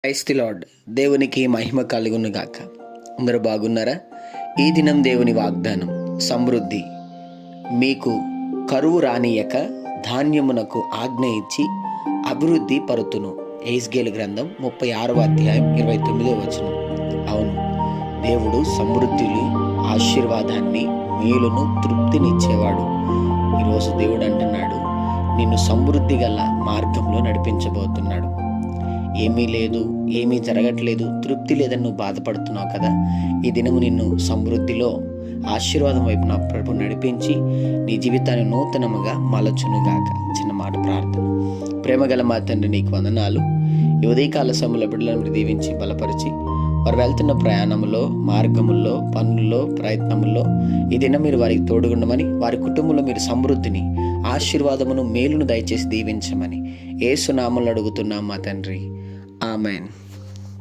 Praise the lord. దేవునికి మహిమ కలుగును గాక. అందరూ బాగున్నారా? ఈ దినం దేవుని వాగ్దానం సమృద్ధి. మీకు కరువు రానియక ధాన్యమునకు ఆజ్ఞ ఇచ్చి అభివృద్ధి పరుతును. ఎహెజ్కేలు గ్రంథం 36వ అధ్యాయం 29వ వచనం. అవును, దేవుడు సమృద్ధిని, ఆశీర్వాదాన్ని, మేలును, తృప్తినిచ్చేవాడు. ఈరోజు దేవుడు అంటున్నాడు, నిన్ను సమృద్ధి గల మార్గంలో నడిపించబోతున్నాడు. ఏమీ లేదు, ఏమీ జరగట్లేదు, తృప్తి లేదని నువ్వు బాధపడుతున్నావు కదా. ఈ దినము నిన్ను సమృద్ధిలో, ఆశీర్వాదం వైపు నా ప్రభు నడిపించి నీ జీవితాన్ని నూతనముగా మలచునుగాక. చిన్న మాట ప్రార్థన. ప్రేమగల మా తండ్రి, నీకు వందనాలు. ఈ ఉదయకాల సమయంలో బిడ్డలను దీవించి బలపరిచి వారు వెళ్తున్న ప్రయాణంలో, మార్గముల్లో, పనుల్లో, ప్రయత్నముల్లో ఈ దినం మీరు వారికి తోడుగుండమని, వారి కుటుంబంలో మీరు సమృద్ధిని, ఆశీర్వాదమును, మేలును దయచేసి దీవించమని యేసు నామములో అడుగుతున్నాం మా తండ్రి. ఆమెన్.